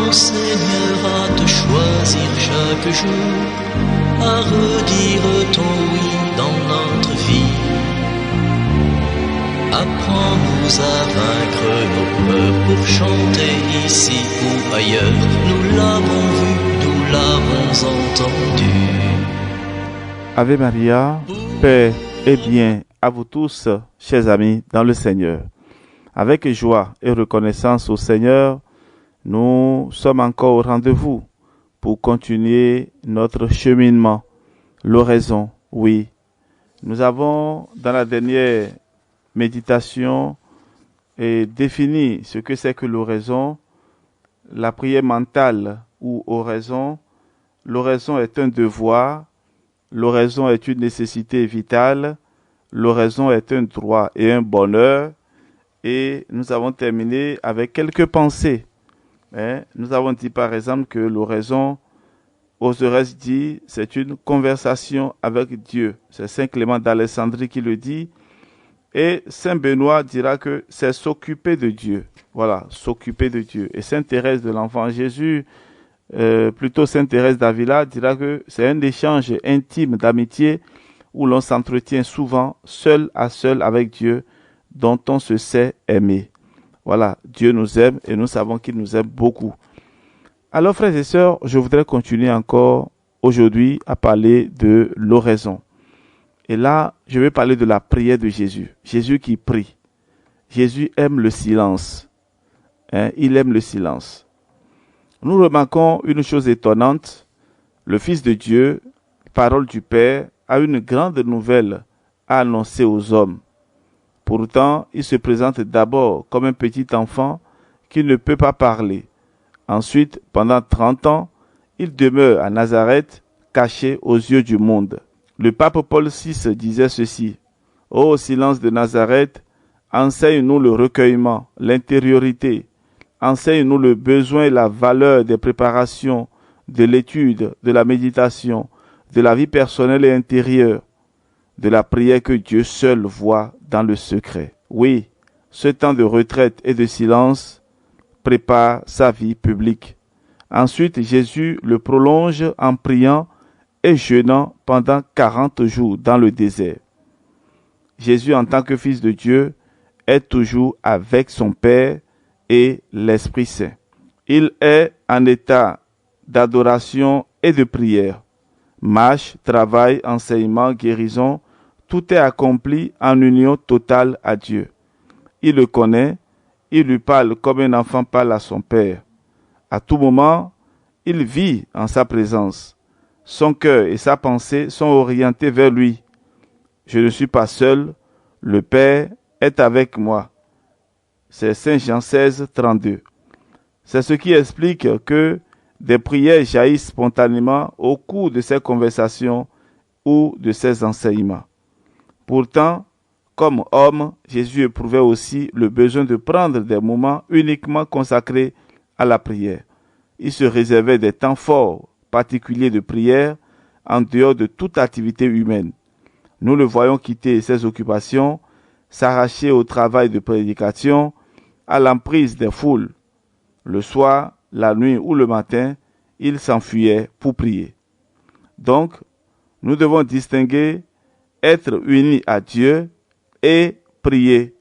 Apprends, Seigneur, à te choisir chaque jour, à redire ton oui dans notre vie. Apprends-nous à vaincre nos peurs pour chanter ici ou ailleurs. Nous l'avons vu, nous l'avons entendu. Ave Maria, paix et bien à vous tous, chers amis, dans le Seigneur. Avec joie et reconnaissance au Seigneur, nous sommes encore au rendez-vous pour continuer notre cheminement. L'oraison, oui. Nous avons, dans la dernière méditation, défini ce que c'est que l'oraison, la prière mentale ou oraison. L'oraison est un devoir, l'oraison est une nécessité vitale, l'oraison est un droit et un bonheur. Et nous avons terminé avec quelques pensées. Nous avons dit par exemple que l'oraison, oserais-je dire, c'est une conversation avec Dieu. C'est Saint Clément d'Alexandrie qui le dit. Et Saint Benoît dira que c'est s'occuper de Dieu. Voilà, s'occuper de Dieu. Et Sainte Thérèse de l'Enfant Jésus, plutôt Sainte Thérèse d'Avila, dira que c'est un échange intime d'amitié où l'on s'entretient souvent seul à seul avec Dieu, dont on se sait aimer. Voilà, Dieu nous aime et nous savons qu'il nous aime beaucoup. Alors, frères et sœurs, je voudrais continuer encore aujourd'hui à parler de l'oraison. Et là, je vais parler de la prière de Jésus. Jésus qui prie. Jésus aime le silence. Il aime le silence. Nous remarquons une chose étonnante. Le Fils de Dieu, parole du Père, a une grande nouvelle à annoncer aux hommes. Pourtant, il se présente d'abord comme un petit enfant qui ne peut pas parler. Ensuite, pendant 30 ans, il demeure à Nazareth, caché aux yeux du monde. Le pape Paul VI disait ceci: « Ô silence de Nazareth, enseigne-nous le recueillement, l'intériorité. Enseigne-nous le besoin et la valeur des préparations, de l'étude, de la méditation, de la vie personnelle et intérieure, de la prière que Dieu seul voit dans le secret. » Oui, ce temps de retraite et de silence prépare sa vie publique. Ensuite, Jésus le prolonge en priant et jeûnant pendant 40 jours dans le désert. Jésus, en tant que Fils de Dieu, est toujours avec son Père et l'Esprit Saint. Il est en état d'adoration et de prière. Marche, travail, enseignement, guérison, tout est accompli en union totale à Dieu. Il le connaît, il lui parle comme un enfant parle à son père. À tout moment, il vit en sa présence. Son cœur et sa pensée sont orientés vers lui. Je ne suis pas seul, le Père est avec moi. C'est Saint Jean 16, 32. C'est ce qui explique que des prières jaillissent spontanément au cours de ces conversations ou de ces enseignements. Pourtant, comme homme, Jésus éprouvait aussi le besoin de prendre des moments uniquement consacrés à la prière. Il se réservait des temps forts, particuliers de prière, en dehors de toute activité humaine. Nous le voyons quitter ses occupations, s'arracher au travail de prédication, à l'emprise des foules. Le soir, la nuit ou le matin, il s'enfuyait pour prier. Donc, nous devons distinguer être unis à Dieu et prier.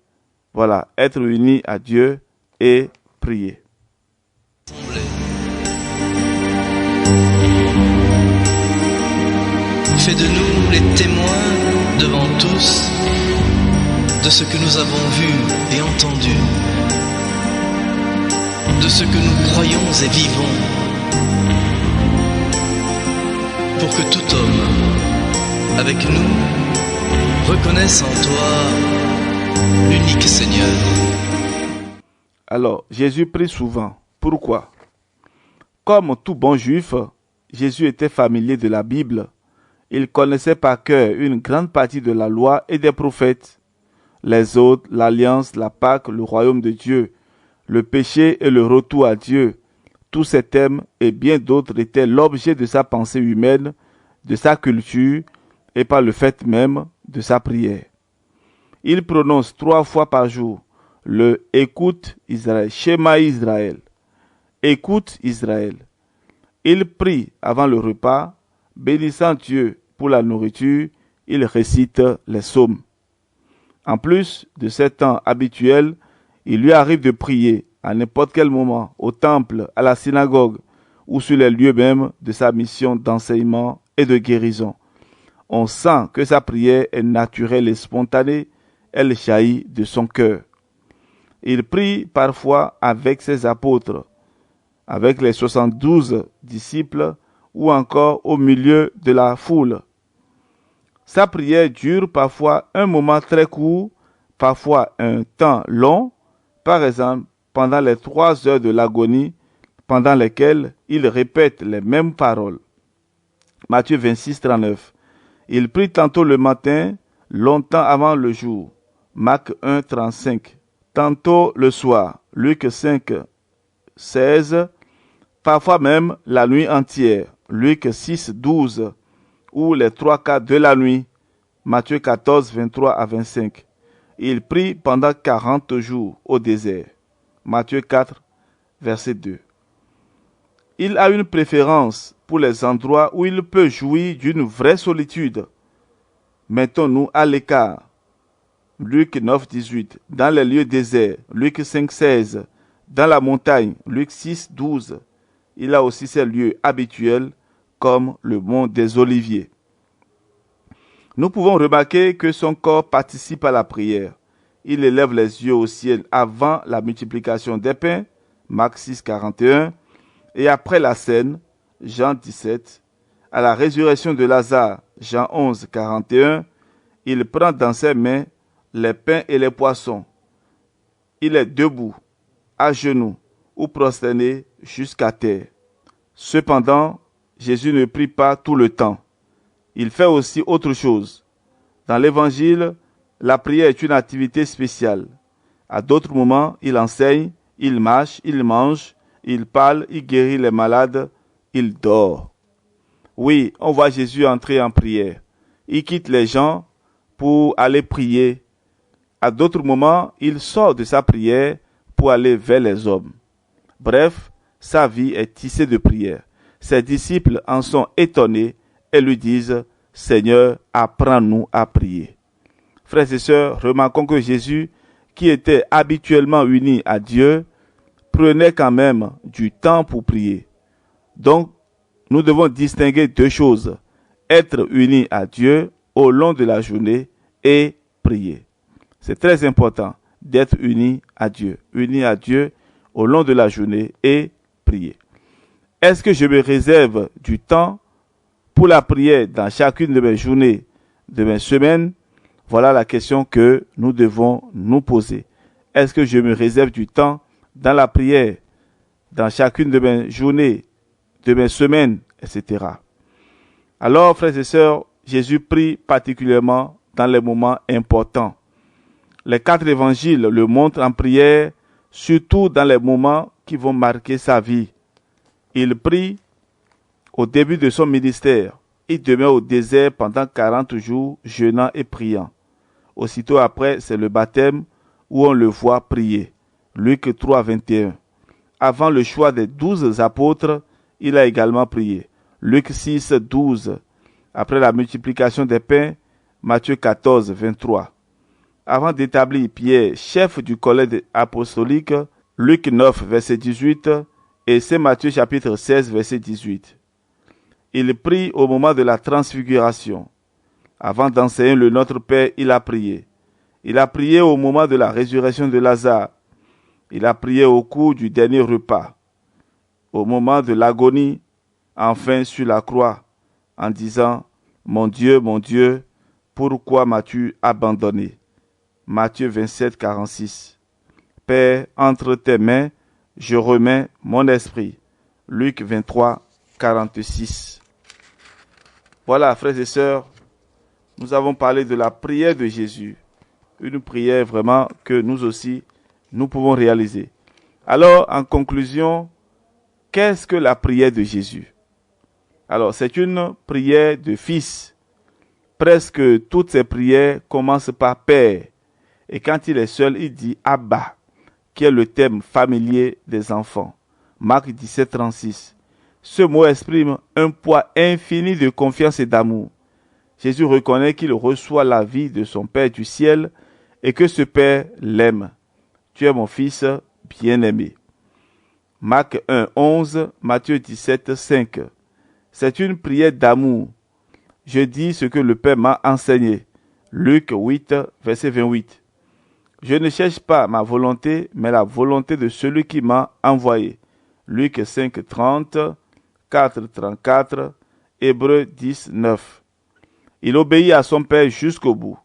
Voilà, être unis à Dieu et prier. Fais de nous les témoins devant tous de ce que nous avons vu et entendu, de ce que nous croyons et vivons, pour que tout homme, avec nous, reconnaisse en toi l'unique Seigneur. Alors, Jésus prie souvent. Pourquoi? Comme tout bon juif, Jésus était familier de la Bible. Il connaissait par cœur une grande partie de la loi et des prophètes. Les autres, l'alliance, la Pâque, le royaume de Dieu, le péché et le retour à Dieu. Tous ces thèmes et bien d'autres étaient l'objet de sa pensée humaine, de sa culture et par le fait même de sa prière. Il prononce 3 fois par jour le « Écoute Israël », Shema Israël. Écoute Israël. Il prie avant le repas, bénissant Dieu pour la nourriture, il récite les psaumes. En plus de ces temps habituels, il lui arrive de prier à n'importe quel moment, au temple, à la synagogue ou sur les lieux même de sa mission d'enseignement et de guérison. On sent que sa prière est naturelle et spontanée, elle jaillit de son cœur. Il prie parfois avec ses apôtres, avec les 72 disciples ou encore au milieu de la foule. Sa prière dure parfois un moment très court, parfois un temps long, par exemple pendant les 3 heures de l'agonie, pendant lesquelles il répète les mêmes paroles. Matthieu 26, 39. Il prie tantôt le matin, longtemps avant le jour. Marc 1, 35. Tantôt le soir. Luc 5, 16. Parfois même la nuit entière. Luc 6, 12. Ou les 3 quarts de la nuit. Matthieu 14, 23 à 25. Il prie pendant 40 jours au désert. Matthieu 4, verset 2. Il a une préférence pour les endroits où il peut jouir d'une vraie solitude. Mettons-nous à l'écart. Luc 9, 18. Dans les lieux déserts. Luc 5, 16. Dans la montagne. Luc 6, 12. Il a aussi ses lieux habituels comme le mont des Oliviers. Nous pouvons remarquer que son corps participe à la prière. Il élève les yeux au ciel avant la multiplication des pains. Marc 6, 41. Et après la scène, Jean 17, à la résurrection de Lazare, Jean 11, 41, il prend dans ses mains les pains et les poissons. Il est debout, à genoux ou prosterné jusqu'à terre. Cependant, Jésus ne prie pas tout le temps. Il fait aussi autre chose. Dans l'Évangile, la prière est une activité spéciale. À d'autres moments, il enseigne, il marche, il mange, il parle, il guérit les malades, il dort. Oui, on voit Jésus entrer en prière. Il quitte les gens pour aller prier. À d'autres moments, il sort de sa prière pour aller vers les hommes. Bref, sa vie est tissée de prières. Ses disciples en sont étonnés et lui disent « Seigneur, apprends-nous à prier ». Frères et sœurs, remarquons que Jésus, qui était habituellement uni à Dieu, prenait quand même du temps pour prier. Donc, nous devons distinguer 2 choses. Être unis à Dieu au long de la journée et prier. C'est très important d'être unis à Dieu. Unis à Dieu au long de la journée et prier. Est-ce que je me réserve du temps pour la prière dans chacune de mes journées, de mes semaines? Voilà la question que nous devons nous poser. Est-ce que je me réserve du temps dans la prière, dans chacune de mes journées, de mes semaines, etc. Alors, frères et sœurs, Jésus prie particulièrement dans les moments importants. Les 4 évangiles le montrent en prière, surtout dans les moments qui vont marquer sa vie. Il prie au début de son ministère. Il demeure au désert pendant 40 jours, jeûnant et priant. Aussitôt après, c'est le baptême où on le voit prier. Luc 3, 21. Avant le choix des 12 apôtres, il a également prié. Luc 6, 12. Après la multiplication des pains, Matthieu 14, 23. Avant d'établir Pierre, chef du collège apostolique, Luc 9, verset 18, et Saint Matthieu chapitre 16, verset 18. Il prie au moment de la transfiguration. Avant d'enseigner le Notre Père, il a prié. Il a prié au moment de la résurrection de Lazare. Il a prié au cours du dernier repas, au moment de l'agonie, enfin sur la croix, en disant « Mon Dieu, pourquoi m'as-tu abandonné ?» Matthieu 27, 46. Père, entre tes mains, je remets mon esprit. Luc 23, 46. Voilà, frères et sœurs, nous avons parlé de la prière de Jésus. Une prière vraiment que nous aussi, nous pouvons réaliser. Alors, en conclusion, qu'est-ce que la prière de Jésus? Alors, c'est une prière de fils. Presque toutes ces prières commencent par Père. Et quand il est seul, il dit Abba, qui est le thème familier des enfants. Marc 17, 36. Ce mot exprime un poids infini de confiance et d'amour. Jésus reconnaît qu'il reçoit la vie de son Père du ciel et que ce Père l'aime. Tu es mon Fils bien-aimé. Marc 1, 11, Matthieu 17, 5. C'est une prière d'amour. Je dis ce que le Père m'a enseigné. Luc 8, verset 28. Je ne cherche pas ma volonté, mais la volonté de celui qui m'a envoyé. Luc 5, 30, 4, 34, Hébreux 10, 9. Il obéit à son Père jusqu'au bout.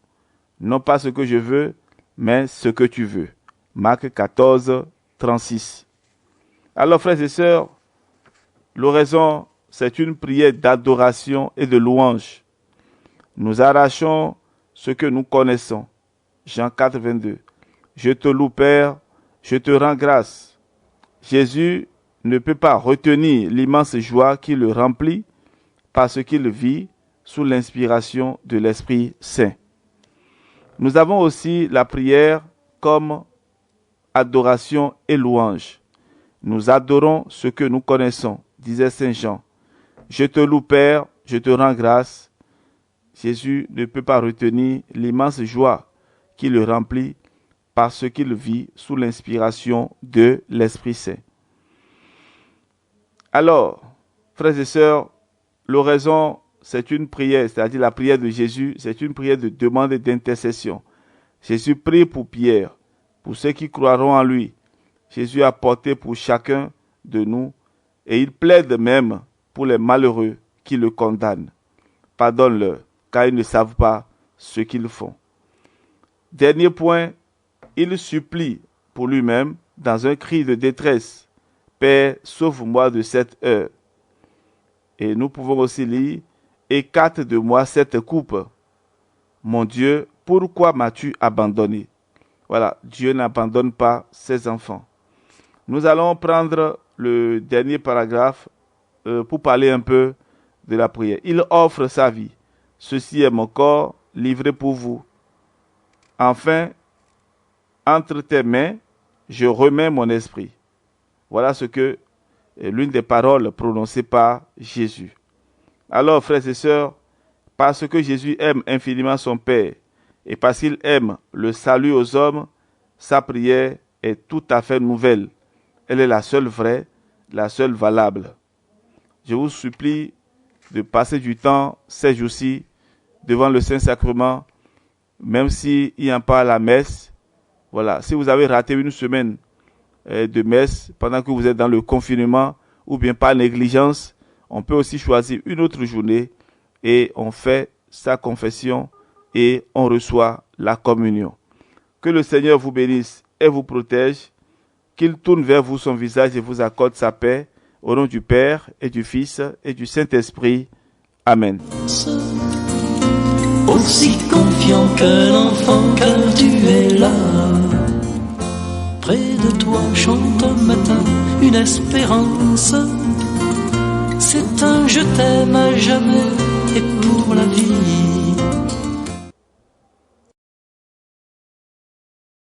Non pas ce que je veux, mais ce que tu veux. Marc 14, 36. Alors, frères et sœurs, l'oraison, c'est une prière d'adoration et de louange. Nous arrachons ce que nous connaissons. Jean 4, 22. Je te loue, Père, je te rends grâce. Jésus ne peut pas retenir l'immense joie qui le remplit parce qu'il vit sous l'inspiration de l'Esprit Saint. Nous avons aussi la prière comme adoration et louange. Nous adorons ce que nous connaissons, disait Saint Jean. Je te loue, Père, je te rends grâce. Jésus ne peut pas retenir l'immense joie qui le remplit parce qu'il vit sous l'inspiration de l'Esprit Saint. Alors, frères et sœurs, l'oraison, c'est une prière, c'est-à-dire la prière de Jésus, c'est une prière de demande et d'intercession. Jésus prie pour Pierre, pour ceux qui croiront en lui. Jésus a porté pour chacun de nous et il plaide même pour les malheureux qui le condamnent. Pardonne-leur, car ils ne savent pas ce qu'ils font. Dernier point, il supplie pour lui-même dans un cri de détresse. Père, sauve-moi de cette heure. Et nous pouvons aussi lire, écarte de moi cette coupe. Mon Dieu, pourquoi m'as-tu abandonné? Voilà, Dieu n'abandonne pas ses enfants. Nous allons prendre le dernier paragraphe pour parler un peu de la prière. Il offre sa vie. Ceci est mon corps livré pour vous. Enfin, entre tes mains, je remets mon esprit. Voilà ce que l'une des paroles prononcées par Jésus. Alors, frères et sœurs, parce que Jésus aime infiniment son Père et parce qu'il aime le salut aux hommes, sa prière est tout à fait nouvelle. Elle est la seule vraie, la seule valable. Je vous supplie de passer du temps ces jours-ci devant le Saint-Sacrement, même s'il n'y a pas la messe. Voilà, si vous avez raté une semaine de messe pendant que vous êtes dans le confinement ou bien par négligence, on peut aussi choisir une autre journée et on fait sa confession et on reçoit la communion. Que le Seigneur vous bénisse et vous protège, qu'il tourne vers vous son visage et vous accorde sa paix, au nom du Père et du Fils et du Saint-Esprit. Amen. Aussi confiant qu'un enfant, car tu es là. Près de toi chante un matin une espérance. C'est un je t'aime à jamais et pour la vie.